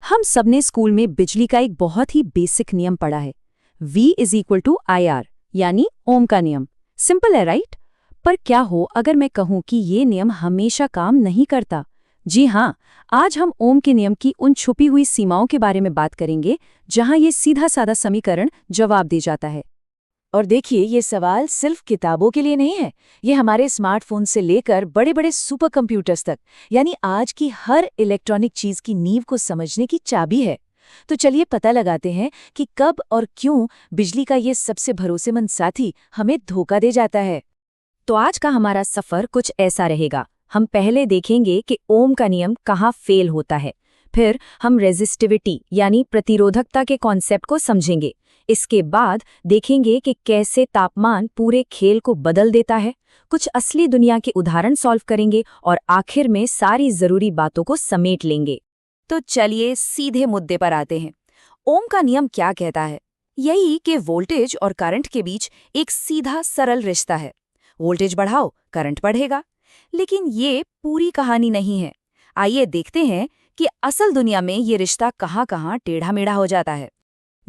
हम सबने स्कूल में बिजली का एक बहुत ही बेसिक नियम पढ़ा है। V is equal to IR, यानी ओम का नियम। सिंपल है, राइट? पर क्या हो अगर मैं कहूं कि ये नियम हमेशा काम नहीं करता? जी हाँ, आज हम ओम के नियम की उन छुपी हुई सीमाओं के बारे में बात करेंगे जहां ये सीधा साधा समीकरण जवाब दे जाता है। और देखिए, ये सवाल सिर्फ किताबों के लिए नहीं है। ये हमारे स्मार्टफोन से लेकर बड़े बड़े सुपर कंप्यूटर्स तक, यानी आज की हर इलेक्ट्रॉनिक चीज की नींव को समझने की चाबी है। तो चलिए पता लगाते हैं कि कब और क्यों बिजली का ये सबसे भरोसेमंद साथी हमें धोखा दे जाता है। तो आज का हमारा सफर कुछ ऐसा रहेगा। हम पहले देखेंगे कि ओम का नियम कहाँ फेल होता है। फिर हम रेजिस्टिविटी यानी प्रतिरोधकता के कॉन्सेप्ट को समझेंगे। इसके बाद देखेंगे कि कैसे तापमान पूरे खेल को बदल देता है। कुछ असली दुनिया के उदाहरण सॉल्व करेंगे और आखिर में सारी जरूरी बातों को समेट लेंगे। तो चलिए सीधे मुद्दे पर आते हैं। ओम का नियम क्या कहता है? यही कि वोल्टेज और करंट के बीच एक सीधा सरल रिश्ता है। वोल्टेज बढ़ाओ, करंट बढ़ेगा। लेकिन ये पूरी कहानी नहीं है। आइए देखते हैं कि असल दुनिया में ये रिश्ता कहाँ-कहाँ टेढ़ा मेढ़ा हो जाता है।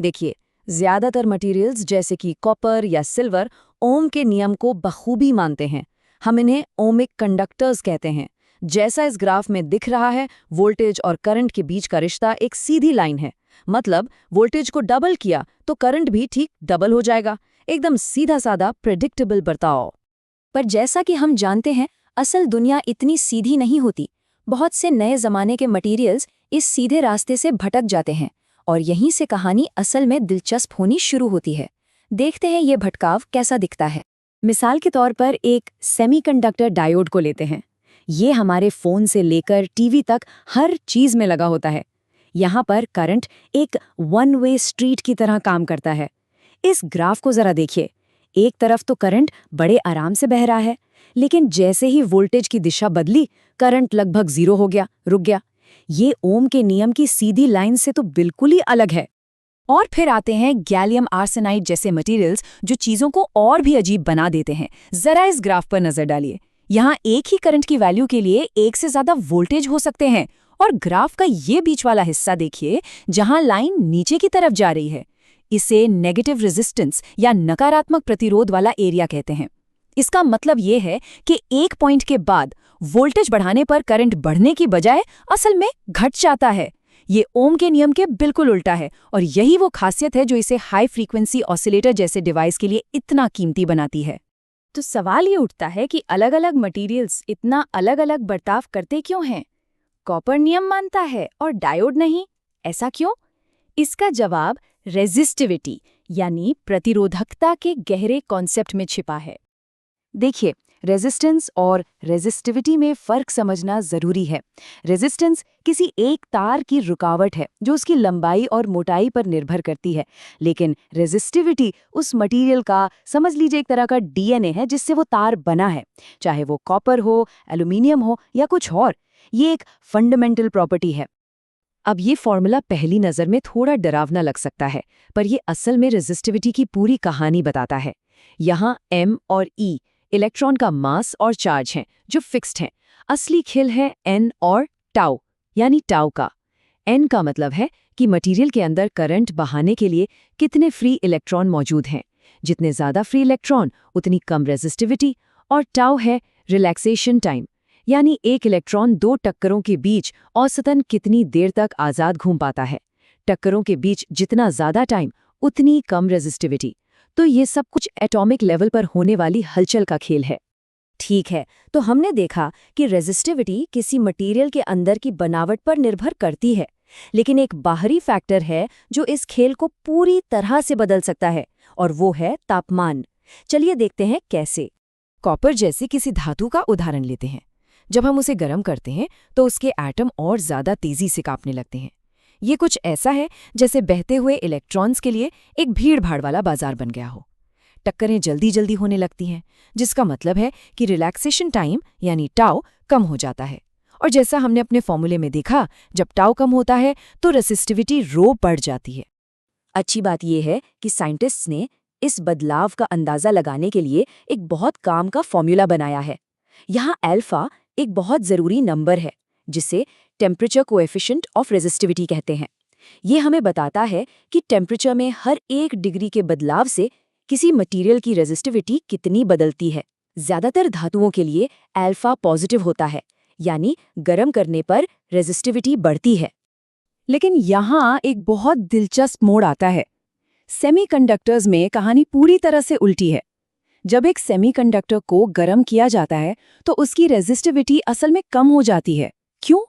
देखिए, ज्यादातर मटेरियल्स जैसे कि कॉपर या सिल्वर ओम के नियम को बखूबी मानते हैं। हम इन्हें ओमिक कंडक्टर्स कहते हैं। जैसा इस ग्राफ में दिख रहा है, वोल्टेज और करंट के बीच का रिश्ता एक सीधी लाइन है। मतलब वोल्टेज को डबल किया तो करंट भी ठीक डबल हो जाएगा। एकदम सीधा साधा प्रेडिक्टेबल बर्ताव। पर जैसा कि हम जानते हैं, असल दुनिया इतनी सीधी नहीं होती। बहुत से नए जमाने के मटेरियल्स इस सीधे रास्ते से भटक जाते हैं और यहीं से कहानी असल में दिलचस्प होनी शुरू होती है। देखते हैं ये भटकाव कैसा दिखता है। मिसाल के तौर पर एक सेमीकंडक्टर डायोड को लेते हैं। ये हमारे फोन से लेकर टीवी तक हर चीज में लगा होता है। यहाँ पर करंट एक वन वे स्ट्रीट की तरह काम करता है। इस ग्राफ को जरा देखिए। एक तरफ तो करंट बड़े आराम से बह रहा है, लेकिन जैसे ही वोल्टेज की दिशा बदली, करंट लगभग 0 हो गया, रुक गया। ये ओम के नियम की सीधी लाइन से तो बिल्कुल ही अलग है। और फिर आते हैं गैलियम आर्सेनाइड जैसे मटेरियल्स जो चीजों को और भी अजीब बना देते हैं। जरा इस ग्राफ पर नजर डालिए। यहाँ एक ही करंट की वैल्यू के लिए एक से ज्यादा वोल्टेज हो सकते हैं। और ग्राफ का ये बीच वाला हिस्सा देखिए, जहां लाइन नीचे की तरफ जा रही है। इसे नेगेटिव रेजिस्टेंस या नकारात्मक प्रतिरोध वाला एरिया कहते हैं। इसका मतलब ये है कि एक पॉइंट के बाद वोल्टेज बढ़ाने पर करंट बढ़ने की बजाय असल में घट जाता है। ये ओम के नियम के बिल्कुल उल्टा है और यही वो खासियत है जो इसे हाई फ्रीक्वेंसी ऑसिलेटर जैसे डिवाइस के लिए इतना कीमती बनाती है। तो सवाल ये उठता है कि अलग-अलग मटेरियल्स इतना अलग-अलग बर्ताव करते क्यों हैं? कॉपर नियम मानता है और डायोड नहीं, ऐसा क्यों? इसका जवाब रेजिस्टिविटी यानी प्रतिरोधकता के गहरे कॉन्सेप्ट में छिपा है। देखिए, रेजिस्टेंस और रेजिस्टिविटी में फर्क समझना जरूरी है। रेजिस्टेंस किसी एक तार की रुकावट है जो उसकी लंबाई और मोटाई पर निर्भर करती है, लेकिन रेजिस्टिविटी उस मटेरियल का, समझ लीजिए, एक तरह का DNA है जिससे वो तार बना है। चाहे वो कॉपर हो, एल्यूमिनियम हो या कुछ और, ये एक फंडामेंटल प्रॉपर्टी है। अब ये फॉर्मूला पहली नज़र में थोड़ा डरावना लग सकता है, पर ये असल में रेजिस्टिविटी की पूरी कहानी बताता है। यहाँ M और E इलेक्ट्रॉन का मास और चार्ज हैं जो फिक्स्ड हैं। असली खेल है N और टाउ यानी टाउ का। N का मतलब है कि मटेरियल के अंदर करंट बहाने के लिए कितने फ्री इलेक्ट्रॉन मौजूद हैं। जितने ज़्यादा फ्री इलेक्ट्रॉन उतनी कम रेजिस्टिविटी। और टाउ है रिलैक्सेशन टाइम, यानी एक इलेक्ट्रॉन दो टक्करों के बीच औसतन कितनी देर तक आज़ाद घूम पाता है। टक्करों के बीच जितना ज़्यादा टाइम उतनी कम रेजिस्टिविटी। तो ये सब कुछ एटॉमिक लेवल पर होने वाली हलचल का खेल है। ठीक है, तो हमने देखा कि रेजिस्टिविटी किसी मटेरियल के अंदर की बनावट पर निर्भर करती है, लेकिन एक बाहरी फैक्टर है जो इस खेल को पूरी तरह से बदल सकता है, और वो है तापमान। चलिए देखते हैं कैसे। कॉपर जैसी किसी धातु का उदाहरण लेते हैं। जब हम उसे गर्म करते हैं तो उसके एटम और ज्यादा तेजी से कांपने लगते हैं। ये कुछ ऐसा है जैसे बहते हुए इलेक्ट्रॉन्स के लिए एक भीड़-भाड़ वाला बाजार बन गया हो। टक्करें जल्दी जल्दी होने लगती हैं, जिसका मतलब है कि रिलैक्सेशन टाइम यानी टाउ कम हो जाता है। और जैसा हमने अपने फॉर्मूले में देखा, जब टाउ कम होता है तो रेसिस्टिविटी रो बढ़ जाती है। अच्छी बात यह है कि साइंटिस्ट्स ने इस बदलाव का अंदाजा लगाने के लिए एक बहुत काम का फॉर्मूला बनाया है। यहाँ अल्फा एक बहुत जरूरी नंबर है जिसे टेम्परेचर कोएफिशिएंट ऑफ रेजिस्टिविटी कहते हैं। ये हमें बताता है कि टेम्परेचर में हर 1 डिग्री के बदलाव से किसी मटेरियल की रेजिस्टिविटी कितनी बदलती है। ज्यादातर धातुओं के लिए अल्फा पॉजिटिव होता है, यानी गर्म करने पर रेजिस्टिविटी बढ़ती है। लेकिन यहाँ एक बहुत दिलचस्प मोड़ आता है। सेमीकंडक्टर्स में कहानी पूरी तरह से उल्टी है। जब एक सेमीकंडक्टर को गर्म किया जाता है तो उसकी रेजिस्टिविटी असल में कम हो जाती है। क्यों?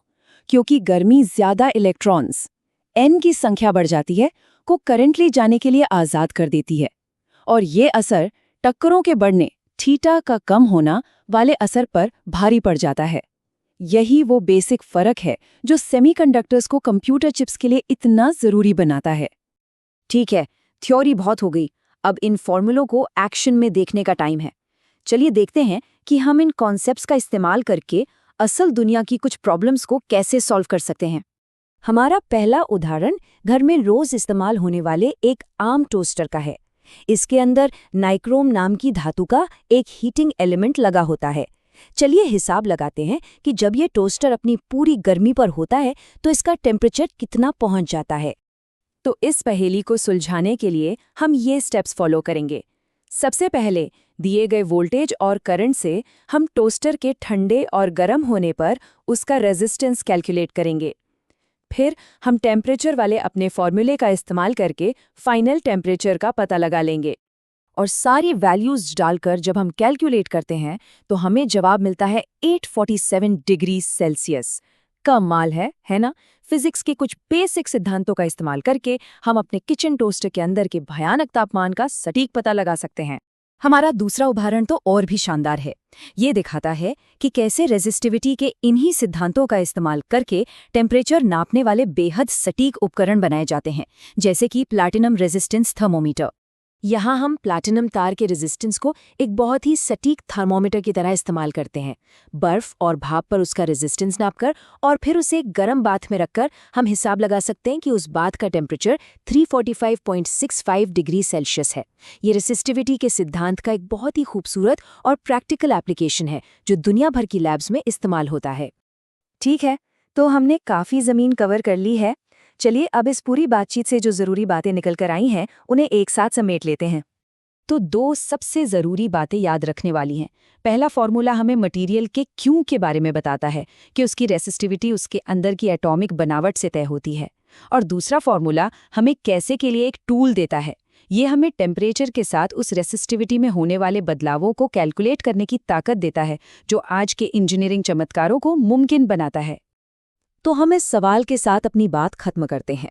क्योंकि गर्मी ज्यादा इलेक्ट्रॉन्स N की संख्या बढ़ जाती है को करंट ले जाने के लिए आज़ाद कर देती है, और ये असर टक्करों के बढ़ने थीटा का कम होना वाले असर पर भारी पड़ जाता है। यही वो बेसिक फर्क है जो सेमीकंडक्टर्स को कंप्यूटर चिप्स के लिए इतना जरूरी बनाता है। ठीक है, थ्योरी बहुत हो गई। अब इन फॉर्मूलों को एक्शन में देखने का टाइम है। चलिए देखते हैं कि हम इन कॉन्सेप्ट्स का इस्तेमाल करके असल दुनिया की कुछ प्रॉब्लम्स को कैसे सॉल्व कर सकते हैं। हमारा पहला उदाहरण घर में रोज इस्तेमाल होने वाले एक आम टोस्टर का है। इसके अंदर नाइक्रोम नाम की धातु का एक हीटिंग एलिमेंट लगा होता है। चलिए हिसाब लगाते हैं कि जब ये टोस्टर अपनी पूरी गर्मी पर होता है तो इसका टेम्परेचर कितना पहुंच जाता है। तो इस पहेली को सुलझाने के लिए हम ये स्टेप्स फॉलो करेंगे। सबसे पहले दिए गए वोल्टेज और करंट से हम टोस्टर के ठंडे और गर्म होने पर उसका रेजिस्टेंस कैलकुलेट करेंगे। फिर हम टेम्परेचर वाले अपने फॉर्मूले का इस्तेमाल करके फाइनल टेम्परेचर का पता लगा लेंगे। और सारी वैल्यूज डालकर जब हम कैलकुलेट करते हैं तो हमें जवाब मिलता है 847 डिग्री सेल्सियस। कमाल है ना? फिजिक्स के कुछ बेसिक सिद्धांतों का इस्तेमाल करके हम अपने किचन टोस्टर के अंदर के भयानक तापमान का सटीक पता लगा सकते हैं। हमारा दूसरा उदाहरण तो और भी शानदार है। ये दिखाता है कि कैसे रेजिस्टिविटी के इन्हीं सिद्धांतों का इस्तेमाल करके टेम्परेचर नापने वाले बेहद सटीक उपकरण बनाए जाते हैं, जैसे कि प्लैटिनम रेजिस्टेंस थर्मोमीटर। यहाँ हम प्लैटिनम तार के रेजिस्टेंस को एक बहुत ही सटीक थर्मोमीटर की तरह इस्तेमाल करते हैं। बर्फ और भाप पर उसका रेजिस्टेंस नापकर और फिर उसे एक गर्म बाथ में रखकर हम हिसाब लगा सकते हैं कि उस बाथ का टेम्परेचर 345.65 डिग्री सेल्सियस है। ये रेसिस्टिविटी के सिद्धांत का एक बहुत ही खूबसूरत और प्रैक्टिकल एप्लीकेशन है जो दुनिया भर की लैब्स में इस्तेमाल होता है। ठीक है, तो हमने काफ़ी ज़मीन कवर कर ली है। चलिए अब इस पूरी बातचीत से जो ज़रूरी बातें निकल कर आई हैं उन्हें एक साथ समेट लेते हैं। तो 2 सबसे ज़रूरी बातें याद रखने वाली हैं। पहला फॉर्मूला हमें मटेरियल के क्यों के बारे में बताता है कि उसकी रेसिस्टिविटी उसके अंदर की एटॉमिक बनावट से तय होती है, और दूसरा फॉर्मूला हमें कैसे के लिए एक टूल देता है। ये हमें टेम्परेचर के साथ उस रेसिस्टिविटी में होने वाले बदलावों को कैलकुलेट करने की ताकत देता है जो आज के इंजीनियरिंग चमत्कारों को मुमकिन बनाता है। तो हम इस सवाल के साथ अपनी बात खत्म करते हैं।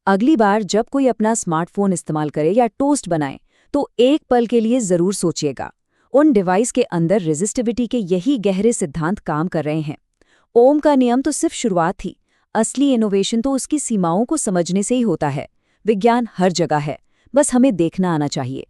अगली बार जब कोई अपना स्मार्टफोन इस्तेमाल करे या टोस्ट बनाए तो एक पल के लिए जरूर सोचिएगा, उन डिवाइस के अंदर रेजिस्टिविटी के यही गहरे सिद्धांत काम कर रहे हैं। ओम का नियम तो सिर्फ शुरुआत थी, असली इनोवेशन तो उसकी सीमाओं को समझने से ही होता है। विज्ञान हर जगह है, बस हमें देखना आना चाहिए।